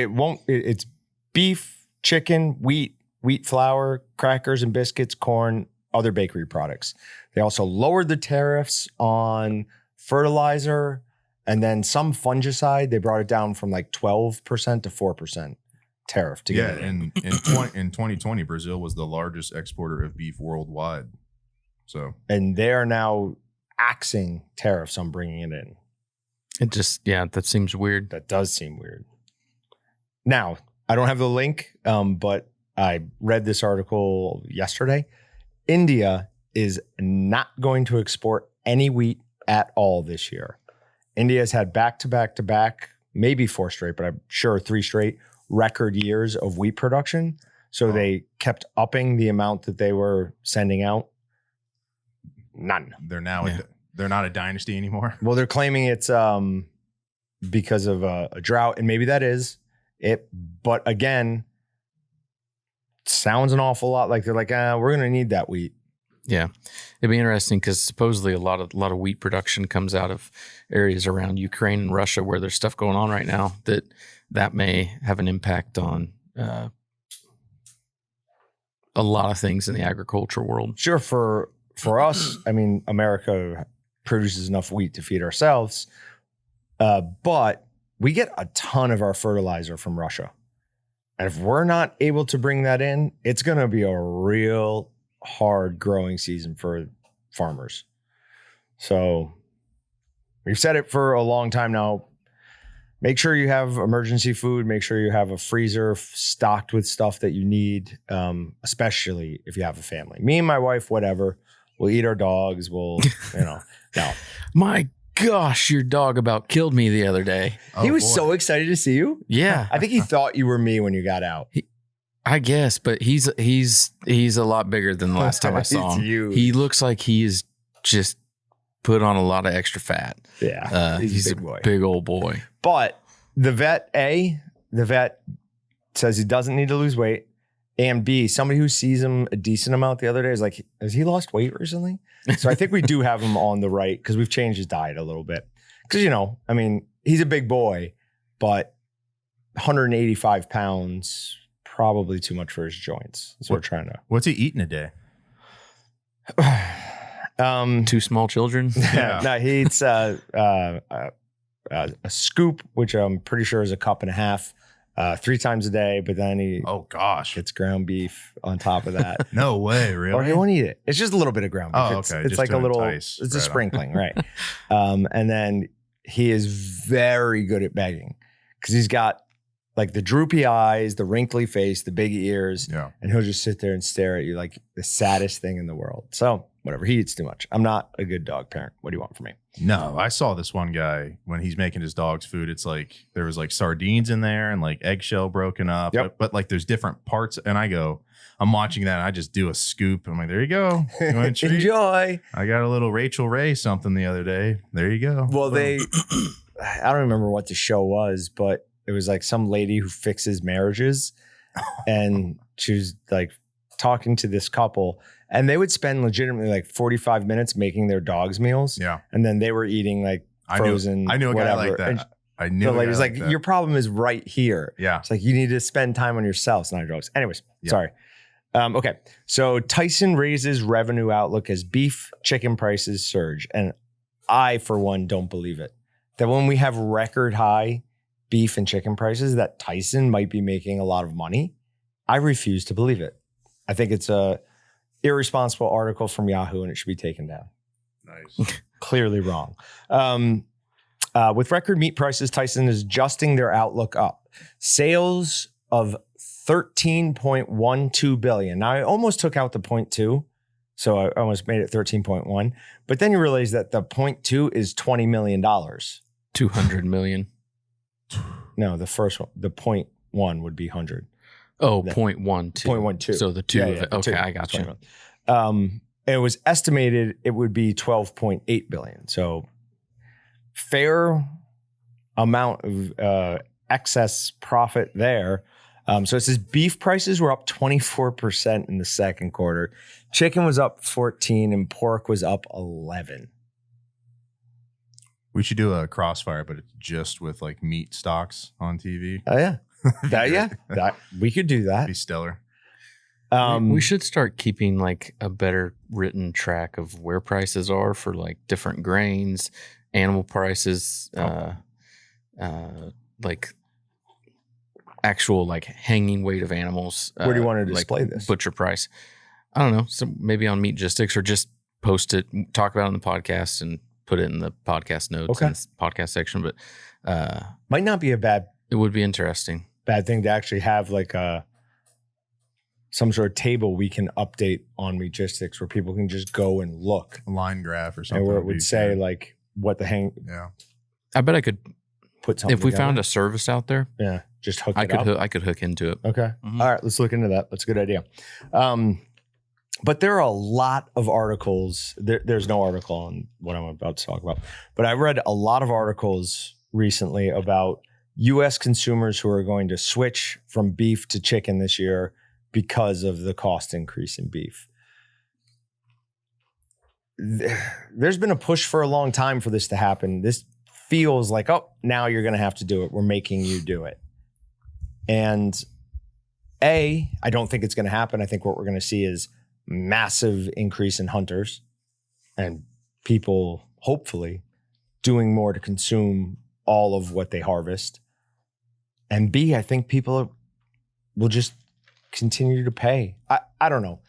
it's beef, chicken, wheat flour, crackers and biscuits, corn, other bakery products. They also lowered the tariffs on fertilizer and then some fungicide. They brought it down from like 12% to 4% tariff. In 2020, Brazil was the largest exporter of beef worldwide. So, and they are now axing tariffs on bringing it in. That seems weird. That does seem weird. Now, I don't have the link, but I read this article yesterday. India is not going to export any wheat at all this year. India has had back-to-back maybe 4 straight, but I'm sure 3 straight record years of wheat production. So they kept upping the amount that they were sending out. None. They're now they're not a dynasty anymore. Well, they're claiming it's because of a drought, and maybe that is it. But again, sounds an awful lot like they're like, we're going to need that wheat. Yeah, it'd be interesting because supposedly a lot of wheat production comes out of areas around Ukraine and Russia where there's stuff going on right now that may have an impact on a lot of things in the agriculture world. Sure, for us, I mean, America produces enough wheat to feed ourselves, but we get a ton of our fertilizer from Russia. And if we're not able to bring that in, it's going to be a real hard growing season for farmers. So we've said it for a long time now. Make sure you have emergency food. Make sure you have a freezer stocked with stuff that you need, especially if you have a family. Me and my wife, whatever, we'll eat our dogs. We'll, no. My gosh, your dog about killed me the other day. He was so excited to see you. Yeah. I think he thought you were me when you got out. I guess, but he's a lot bigger than the last time I saw him. Huge. He looks like he is just put on a lot of extra fat. Yeah. He's a big boy. Big old boy. But the vet says he doesn't need to lose weight. And B, somebody who sees him a decent amount the other day is like, has he lost weight recently? So I think we do have him on the right because we've changed his diet a little bit. Because, I mean, he's a big boy, but 185 pounds, probably too much for his joints. So we're trying to. What's he eating a day? 2 small children? Yeah. No, he eats a scoop, which I'm pretty sure is a cup and a half, 3 times a day. But then he gets ground beef on top of that. No way, really? Or he won't eat it. It's just a little bit of ground beef. Oh, It's just like a little, entice. it's a sprinkling, right? And then he is very good at begging because he's got like the droopy eyes, the wrinkly face, the big ears, and he'll just sit there and stare at you like the saddest thing in the world. So whatever, he eats too much. I'm not a good dog parent. What do you want from me? No, I saw this one guy when he's making his dog's food. It's like there was like sardines in there and like eggshell broken up, but like there's different parts. And I'm watching that and I just do a scoop. I'm like, there you go. You want a treat? Enjoy. I got a little Rachel Ray something the other day. There you go. Well, I don't remember what the show was, but it was like some lady who fixes marriages, and she was like talking to this couple, and they would spend legitimately like 45 minutes making their dogs meals. Yeah. And then they were eating like frozen. I knew a guy like that. And I knew the lady's like, your problem is right here. Yeah. It's like, you need to spend time on yourselves, not your dogs. Anyways, sorry. Okay. So Tyson raises revenue outlook as beef, chicken prices surge. And I, for one, don't believe it. That when we have record high beef and chicken prices, that Tyson might be making a lot of money. I refuse to believe it. I think it's a irresponsible article from Yahoo and it should be taken down. Nice. Clearly wrong. With record meat prices, Tyson is adjusting their outlook up. Sales of $13.12 billion. Now I almost took out the 0.2. So I almost made it 13.1. But then you realize that the 0.2 is $20 million. 200 million. No, the first one, the 0.1 would be 100. Oh, 0.12. 0.12. So the 2 Yeah, of it. the Okay, two. I got you. It was estimated it would be 12.8 billion. So fair amount of excess profit there. So it says beef prices were up 24% in the second quarter. Chicken was up 14 and pork was up 11. We should do a crossfire, but it's just with like meat stocks on TV. Oh yeah. That we could do that. That'd be stellar. We should start keeping like a better written track of where prices are for like different grains, animal prices, like actual like hanging weight of animals. Where do you want to like display this? Butcher price. I don't know. So maybe on Meatgistics, or just post it, talk about it on the podcast and put it in the podcast notes in the podcast section. But might not be a bad would be interesting. Bad thing to actually have like some sort of table we can update on Meatgistics where people can just go and look. A line graph or something. And where it would say like what the hang. Yeah. I bet I could put something If we together. found a service out there, just hook I it up. I could hook into it. Okay. All right, let's look into that. That's a good idea. But there are a lot of articles. There's no article on what I'm about to talk about, but I read a lot of articles recently about U.S. consumers who are going to switch from beef to chicken this year because of the cost increase in beef. There's been a push for a long time for this to happen. This feels like, oh, now you're going to have to do it. We're making you do it. And I don't think it's going to happen. I think what we're going to see is massive increase in hunters and people hopefully doing more to consume all of what they harvest. And B, I think people will just continue to pay. I don't know.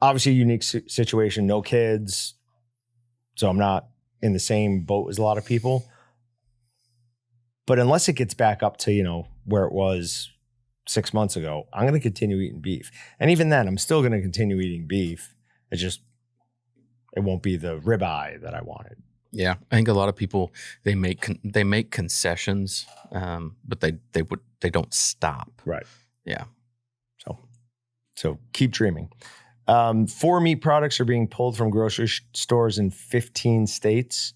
Obviously a unique situation, no kids. So I'm not in the same boat as a lot of people. But unless it gets back up to, where it was 6 months ago, I'm going to continue eating beef. And even then, I'm still going to continue eating beef. It won't be the ribeye that I wanted. Yeah, I think a lot of people they make concessions, but they don't stop. Right. Yeah. So keep dreaming. 4 meat products are being pulled from grocery stores in 15 states.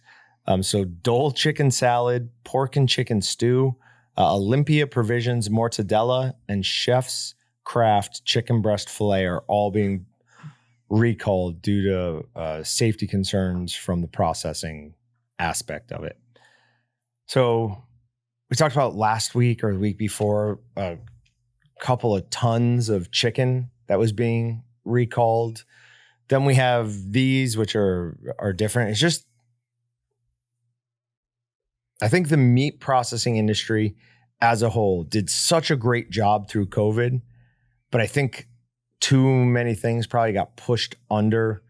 So Dole chicken salad, pork and chicken stew, Olympia Provisions mortadella, and Chef's Craft chicken breast filet are all being recalled due to safety concerns from the processing aspect of it. So we talked about last week or the week before a couple of tons of chicken that was being recalled. Then we have these, which are different. It's just, I think the meat processing industry as a whole did such a great job through COVID, but I think too many things probably got pushed under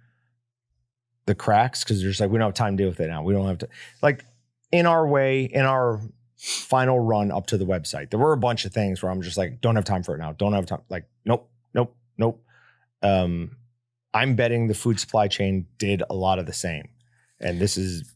the cracks because they're just like, we don't have time to deal with it now. We don't have to, like, in our final run up to the website, there were a bunch of things where I'm just like, don't have time for it now. Don't have time. Like, nope. I'm betting the food supply chain did a lot of the same. And this is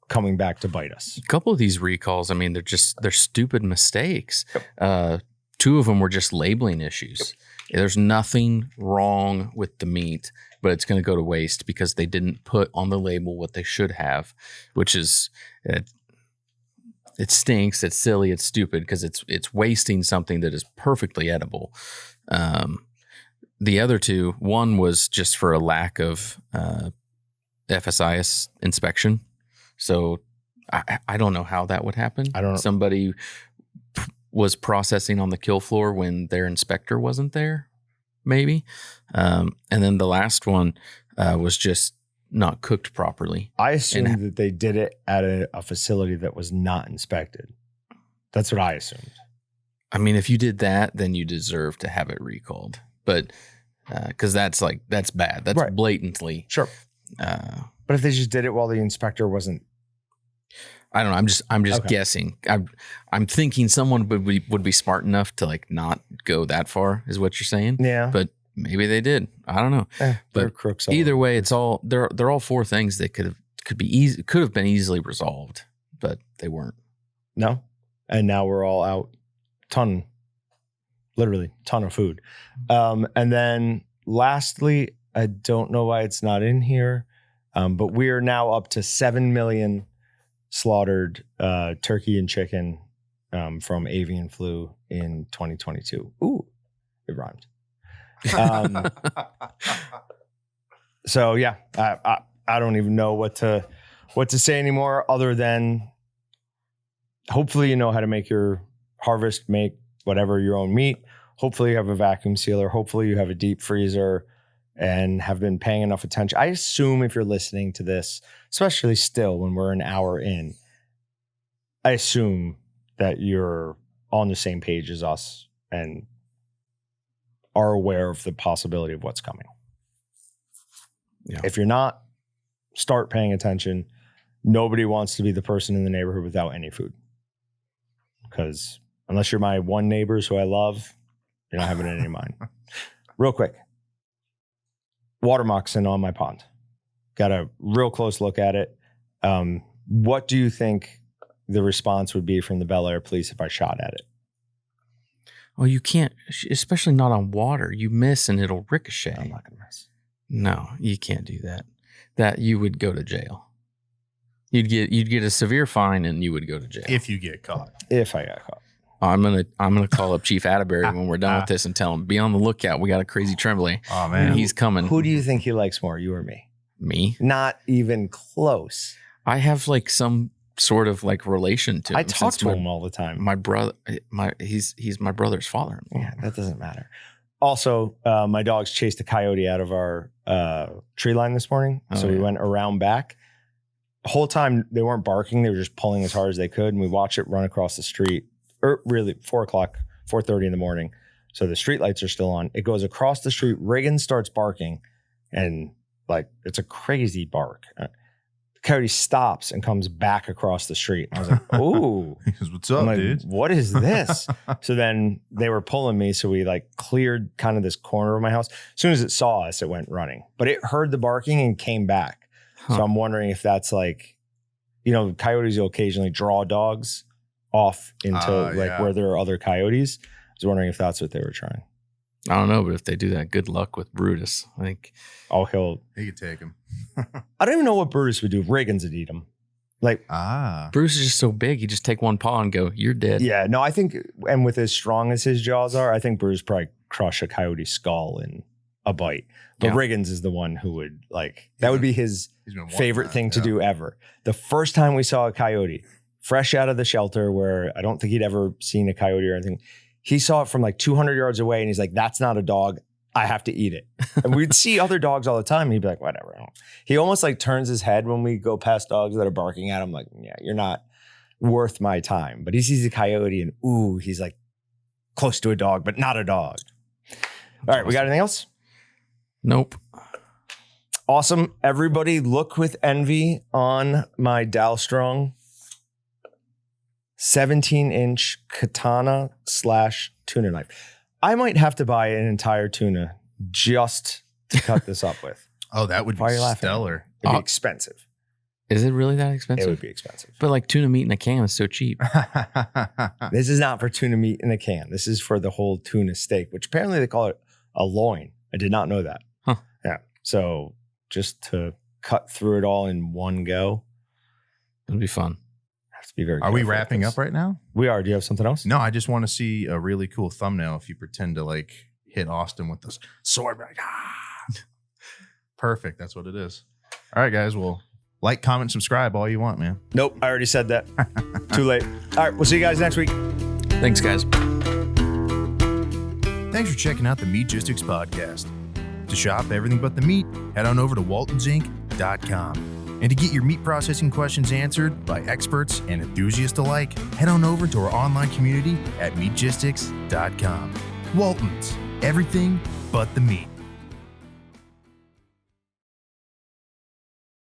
coming back to bite us. A couple of these recalls, I mean, they're stupid mistakes. Yep. 2 of them were just labeling issues. Yep. There's nothing wrong with the meat, but it's going to go to waste because they didn't put on the label what they should have, which is it stinks. It's silly. It's stupid because it's wasting something that is perfectly edible. The other 2, one was just for a lack of FSIS inspection. So I don't know how that would happen. I don't know. Somebody was processing on the kill floor when their inspector wasn't there, maybe. And then the last one was just not cooked properly. I assumed that they did it at a facility that was not inspected. That's what I assumed. I mean, if you did that, then you deserve to have it recalled. But because that's bad. That's right. Blatantly. Sure. But if they just did it while the inspector wasn't, I don't know. I'm just okay. Guessing. I'm thinking someone would be smart enough to like not go that far, is what you're saying. Yeah. But maybe they did. I don't know. But crooks. Either way, it's all they're all 4 things that could have been easily resolved, but they weren't. No. And now we're all out. Literally ton of food. And then lastly, I don't know why it's not in here. But we are now up to 7 million slaughtered turkey and chicken from avian flu in 2022. Ooh, it rhymed. So yeah, I don't even know what to say anymore other than hopefully you know how to make your harvest, make whatever your own meat. Hopefully you have a vacuum sealer. Hopefully you have a deep freezer and have been paying enough attention. I assume if you're listening to this, especially still when we're an hour in, I assume that you're on the same page as us and are aware of the possibility of what's coming. Yeah. If you're not, start paying attention. Nobody wants to be the person in the neighborhood without any food. Because unless you're my one neighbors who I love, you're not having it in mine. Real quick. Water moccasin on my pond. Got a real close look at it. What do you think the response would be from the Bel Air police if I shot at it. Oh, you can't, especially not on water. You miss and it'll ricochet. I'm not going to miss. No, you can't do that. That you would go to jail. You'd get a severe fine and you would go to jail. If you get caught. If I got caught. I'm gonna call up Chief Atterbury when we're done with this and tell him, be on the lookout. We got a crazy Tremblay. Oh, man. And he's coming. Who do you think he likes more, you or me? Me? Not even close. I have like some sort of like relation to him. I talk to him all the time. My brother, he's my brother's father. Yeah, that doesn't matter. Also, my dogs chased a coyote out of our tree line this morning. So we went around back. The whole time they weren't barking. They were just pulling as hard as they could. And we watched it run across the street. Really 4:30 in the morning. So the street lights are still on. It goes across the street. Reagan starts barking and like, it's a crazy bark. The coyote stops and comes back across the street. I was like, ooh. He goes, what's up, like, dude? What is this? So then they were pulling me. So we like cleared kind of this corner of my house. As soon as it saw us, it went running. But it heard the barking and came back. So I'm wondering if that's like, coyotes will occasionally draw dogs off into where there are other coyotes. I was wondering if that's what they were trying. I don't know, but if they do that, good luck with Brutus. I think. Oh, he could take him. I don't even know what Brutus would do. Reagan's would eat him. Like, Bruce is just so big. He just take one paw and go, you're dead. Yeah, no, I think, and with as strong as his jaws are, I think Bruce probably crush a coyote's skull in a bite. But Reagan's is the one who would that would be his favorite thing to do ever. The first time we saw a coyote, fresh out of the shelter where I don't think he'd ever seen a coyote or anything, he saw it from like 200 yards away and he's like, that's not a dog. I have to eat it. And we'd see other dogs all the time. And he'd be like, whatever. He almost like turns his head when we go past dogs that are barking at him. Like, yeah, you're not worth my time. But he sees a coyote and ooh, he's like close to a dog, but not a dog. All right. We got anything else? Nope. Awesome. Everybody look with envy on my Dalstrong 17-inch katana / tuna knife. I might have to buy an entire tuna just to cut this up with. Oh, that would be stellar. It'd be expensive. Is it really that expensive? It would be expensive. But like tuna meat in a can is so cheap. This is not for tuna meat in a can. This is for the whole tuna steak, which apparently they call it a loin. I did not know that. Huh. Yeah. So just to cut through it all in one go. It'll be fun. Have to be very Are we wrapping up right now? We are. Do you have something else? No, I just want to see a really cool thumbnail if you pretend to like hit Austin with this sword. Like, Perfect. That's what it is. All right, guys. Well, like, comment, subscribe, all you want, man. Nope. I already said that. Too late. All right. We'll see you guys next week. Thanks, guys. Thanks for checking out the Meatgistics podcast. To shop everything but the meat, head on over to waltonsinc.com. And to get your meat processing questions answered by experts and enthusiasts alike, head on over to our online community at meatgistics.com. Walton's, everything but the meat.